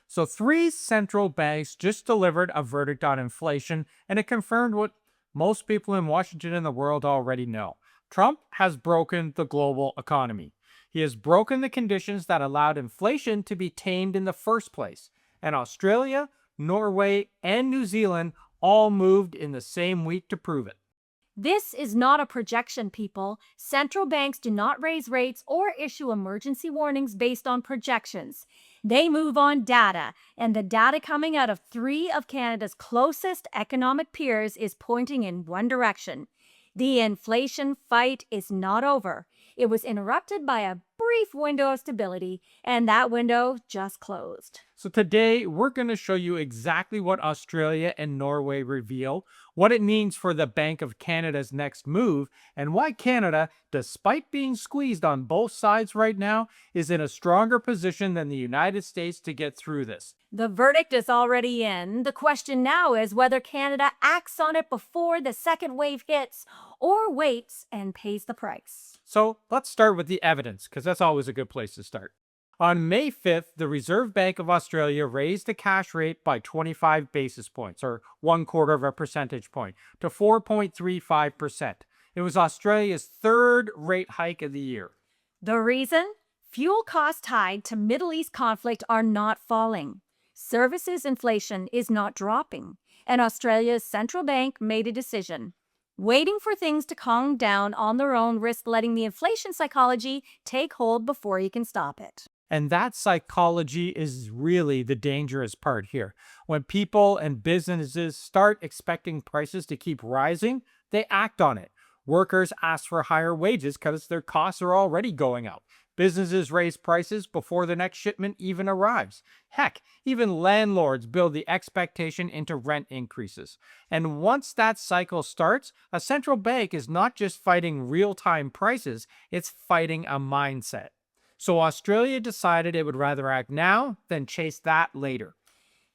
So, three central banks just delivered a verdict on inflation, and it confirmed what most people in Washington and the world already know. Trump has broken the global economy. He has broken the conditions that allowed inflation to be tamed in the first place. And Australia, Norway, and New Zealand all moved in the same week to prove it. This is not a projection, people. Central banks do not raise rates or issue emergency warnings based on projections. They move on data, and the data coming out of three of Canada's closest economic peers is pointing in one direction. The inflation fight is not over. It was interrupted by a brief window of stability, and that window just closed. So today we're going to show you exactly what Australia and Norway reveal, what it means for the Bank of Canada's next move, and why Canada, despite being squeezed on both sides right now, is in a stronger position than the United States to get through this. The verdict is already in. The question now is whether Canada acts on it before the second wave hits or waits and pays the price. So let's start with the evidence, because that's always a good place to start. On May 5th, the Reserve Bank of Australia raised the cash rate by 25 basis points, or 1/4 of a percentage point, to 4.35%. It was Australia's third rate hike of the year. The reason? Fuel costs tied to Middle East conflict are not falling. Services inflation is not dropping. And Australia's central bank made a decision. Waiting for things to calm down on their own risks letting the inflation psychology take hold before you can stop it. And that psychology is really the dangerous part here. When people and businesses start expecting prices to keep rising, they act on it. Workers ask for higher wages because their costs are already going up. Businesses raise prices before the next shipment even arrives. Heck, even landlords build the expectation into rent increases. And once that cycle starts, a central bank is not just fighting real-time prices, it's fighting a mindset. So Australia decided it would rather act now than chase that later.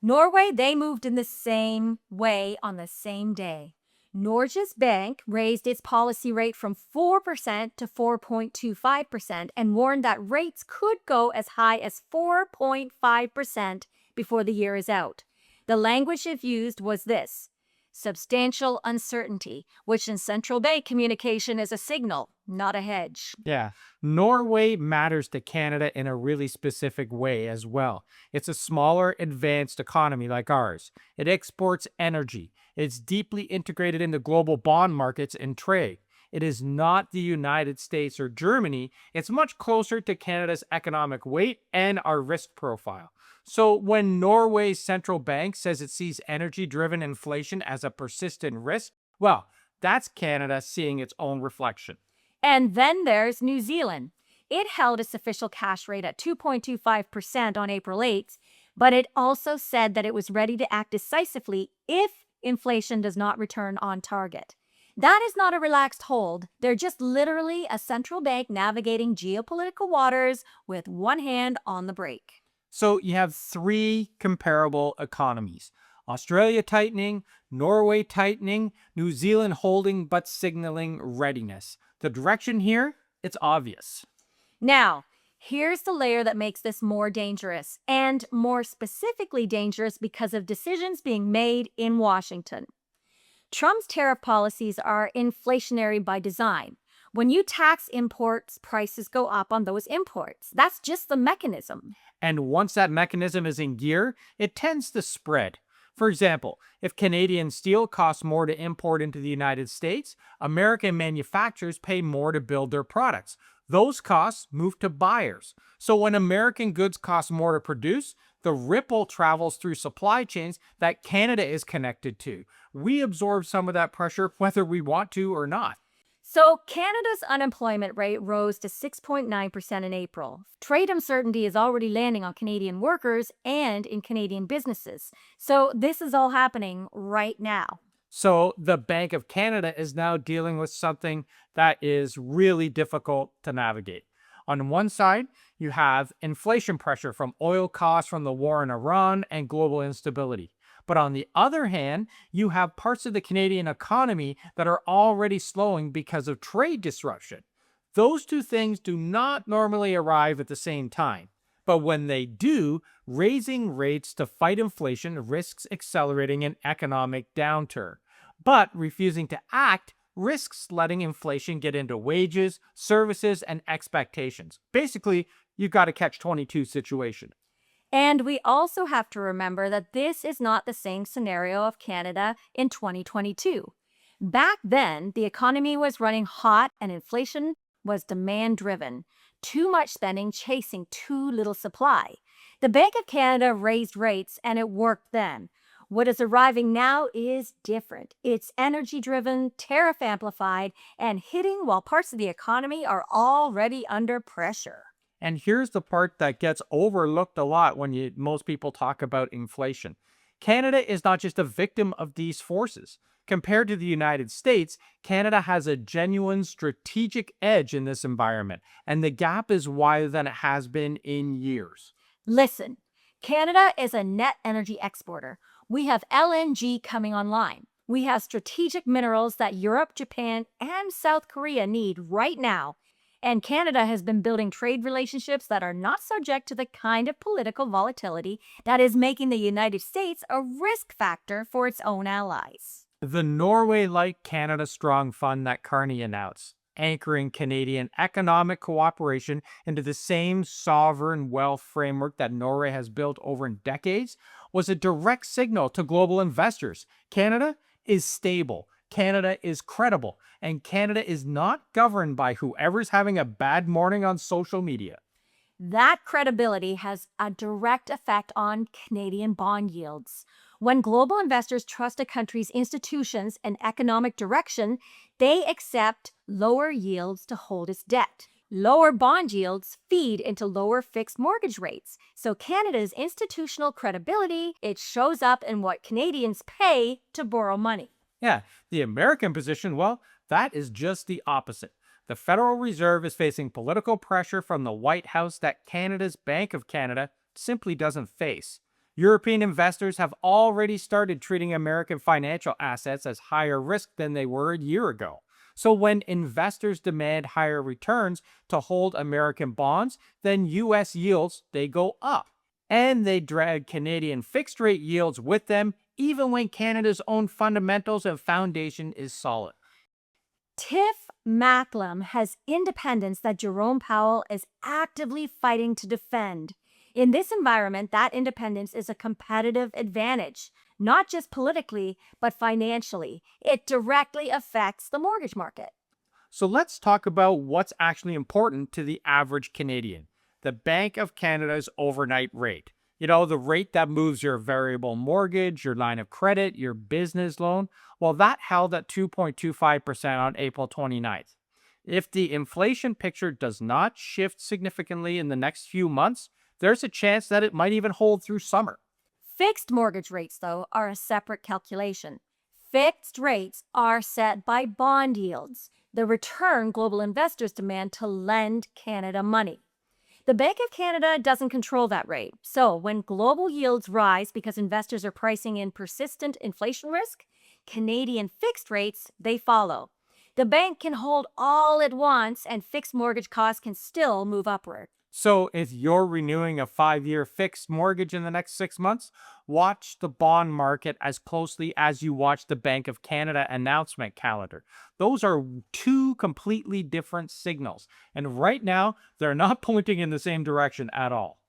Norway, they moved in the same way on the same day. Norges Bank raised its policy rate from 4% to 4.25% and warned that rates could go as high as 4.5% before the year is out. The language it used was this: substantial uncertainty, which in central bank communication is a signal, not a hedge. Yeah, Norway matters to Canada in a really specific way as well. It's a smaller, advanced economy like ours. It exports energy. It's deeply integrated into global bond markets and trade. It is not the United States or Germany. It's much closer to Canada's economic weight and our risk profile. So when Norway's central bank says it sees energy-driven inflation as a persistent risk, well, that's Canada seeing its own reflection. And then there's New Zealand. It held its official cash rate at 2.25% on April 8th, but it also said that it was ready to act decisively if inflation does not return on target. That is not a relaxed hold. They're just literally a central bank navigating geopolitical waters with one hand on the brake. So you have three comparable economies: Australia tightening, Norway tightening, New Zealand holding but signaling readiness. The direction here, it's obvious. Now, here's the layer that makes this more dangerous, and more specifically dangerous because of decisions being made in Washington. Trump's tariff policies are inflationary by design. When you tax imports, prices go up on those imports. That's just the mechanism. And once that mechanism is in gear, it tends to spread. For example, if Canadian steel costs more to import into the United States, American manufacturers pay more to build their products. Those costs move to buyers. So when American goods cost more to produce, the ripple travels through supply chains that Canada is connected to. We absorb some of that pressure whether we want to or not. So Canada's unemployment rate rose to 6.9% in April. Trade uncertainty is already landing on Canadian workers and in Canadian businesses. So this is all happening right now. So the Bank of Canada is now dealing with something that is really difficult to navigate. On one side, you have inflation pressure from oil costs from the war in Iran and global instability. But on the other hand, you have parts of the Canadian economy that are already slowing because of trade disruption. Those two things do not normally arrive at the same time. But when they do, raising rates to fight inflation risks accelerating an economic downturn. But refusing to act risks letting inflation get into wages, services, and expectations. Basically, you've got a catch 22 situation. And we also have to remember that this is not the same scenario of Canada in 2022. Back then, the economy was running hot and inflation was demand driven. Too much spending chasing too little supply. The Bank of Canada raised rates and it worked then. What is arriving now is different. It's energy driven, tariff amplified, and hitting while parts of the economy are already under pressure. And here's the part that gets overlooked a lot when most people talk about inflation. Canada is not just a victim of these forces. Compared to the United States, Canada has a genuine strategic edge in this environment, and the gap is wider than it has been in years. Listen, Canada is a net energy exporter. We have LNG coming online. We have strategic minerals that Europe, Japan, and South Korea need right now. And Canada has been building trade relationships that are not subject to the kind of political volatility that is making the United States a risk factor for its own allies. The Norway-like Canada Strong Fund that Carney announced, anchoring Canadian economic cooperation into the same sovereign wealth framework that Norway has built over decades, was a direct signal to global investors. Canada is stable, Canada is credible, and Canada is not governed by whoever's having a bad morning on social media. That credibility has a direct effect on Canadian bond yields. When global investors trust a country's institutions and economic direction, they accept lower yields to hold its debt. Lower bond yields feed into lower fixed mortgage rates. So Canada's institutional credibility, it shows up in what Canadians pay to borrow money. Yeah, the American position, well, that is just the opposite. The Federal Reserve is facing political pressure from the White House that Canada's Bank of Canada simply doesn't face. European investors have already started treating American financial assets as higher risk than they were a year ago. So when investors demand higher returns to hold American bonds, then US yields, they go up. And they drag Canadian fixed rate yields with them even when Canada's own fundamentals and foundation is solid. Tiff Macklem has independence that Jerome Powell is actively fighting to defend. In this environment, that independence is a competitive advantage, not just politically, but financially. It directly affects the mortgage market. So let's talk about what's actually important to the average Canadian. The Bank of Canada's overnight rate. You know, the rate that moves your variable mortgage, your line of credit, your business loan. Well, that held at 2.25% on April 29th. If the inflation picture does not shift significantly in the next few months, there's a chance that it might even hold through summer. Fixed mortgage rates, though, are a separate calculation. Fixed rates are set by bond yields, the return global investors demand to lend Canada money. The Bank of Canada doesn't control that rate. So when global yields rise because investors are pricing in persistent inflation risk, Canadian fixed rates, they follow. The bank can hold all it wants and fixed mortgage costs can still move upward. So if you're renewing a 5-year fixed mortgage in the next 6 months, watch the bond market as closely as you watch the Bank of Canada announcement calendar. Those are two completely different signals. And right now, they're not pointing in the same direction at all.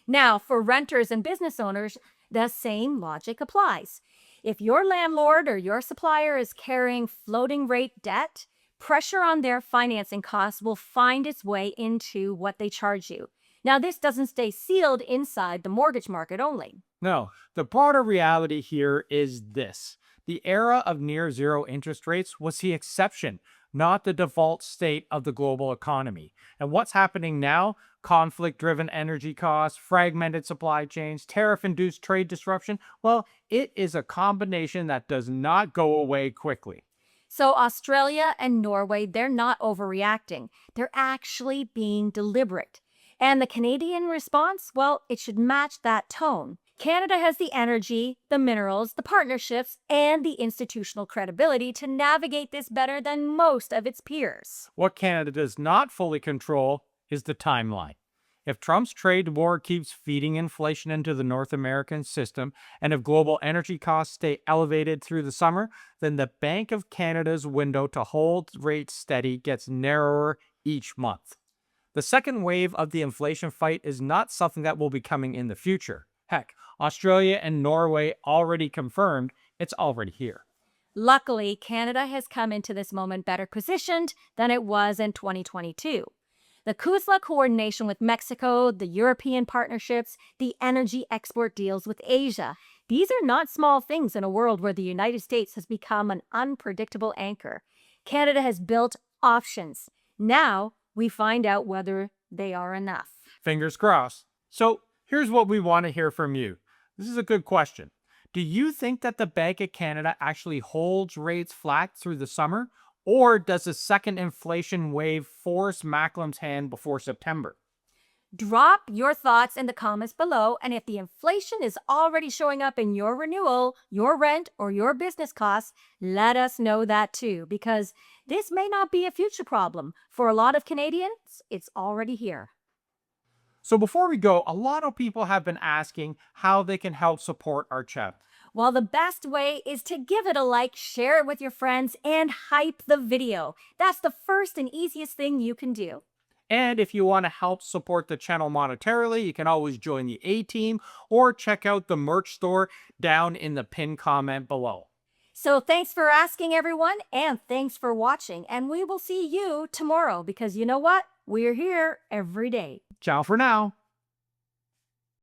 Now, for renters and business owners, the same logic applies. If your landlord or your supplier is carrying floating rate debt, pressure on their financing costs will find its way into what they charge you. Now, this doesn't stay sealed inside the mortgage market only. No, the broader reality here is this. The era of near zero interest rates was the exception, not the default state of the global economy. And what's happening now? Conflict-driven energy costs, fragmented supply chains, tariff-induced trade disruption. Well, it is a combination that does not go away quickly. So Australia and Norway, they're not overreacting. They're actually being deliberate. And the Canadian response, well, it should match that tone. Canada has the energy, the minerals, the partnerships, and the institutional credibility to navigate this better than most of its peers. What Canada does not fully control is the timeline. If Trump's trade war keeps feeding inflation into the North American system, and if global energy costs stay elevated through the summer, then the Bank of Canada's window to hold rates steady gets narrower each month. The second wave of the inflation fight is not something that will be coming in the future. Heck, Australia and Norway already confirmed it's already here. Luckily, Canada has come into this moment better positioned than it was in 2022. The CUSLA coordination with Mexico, the European partnerships, the energy export deals with Asia. These are not small things in a world where the United States has become an unpredictable anchor. Canada has built options. Now we find out whether they are enough. Fingers crossed. So here's what we want to hear from you. This is a good question. Do you think that the Bank of Canada actually holds rates flat through the summer? Or does a second inflation wave force Macklem's hand before September? Drop your thoughts in the comments below, and if the inflation is already showing up in your renewal, your rent, or your business costs, let us know that too, because this may not be a future problem. For a lot of Canadians, it's already here. So before we go, a lot of people have been asking how they can help support our channel. Well, the best way is to give it a like, share it with your friends, and hype the video. That's the first and easiest thing you can do. And if you want to help support the channel monetarily, you can always join the A-Team or check out the merch store down in the pinned comment below. So thanks for asking, everyone, and thanks for watching. And we will see you tomorrow because you know what? We're here every day. Ciao for now.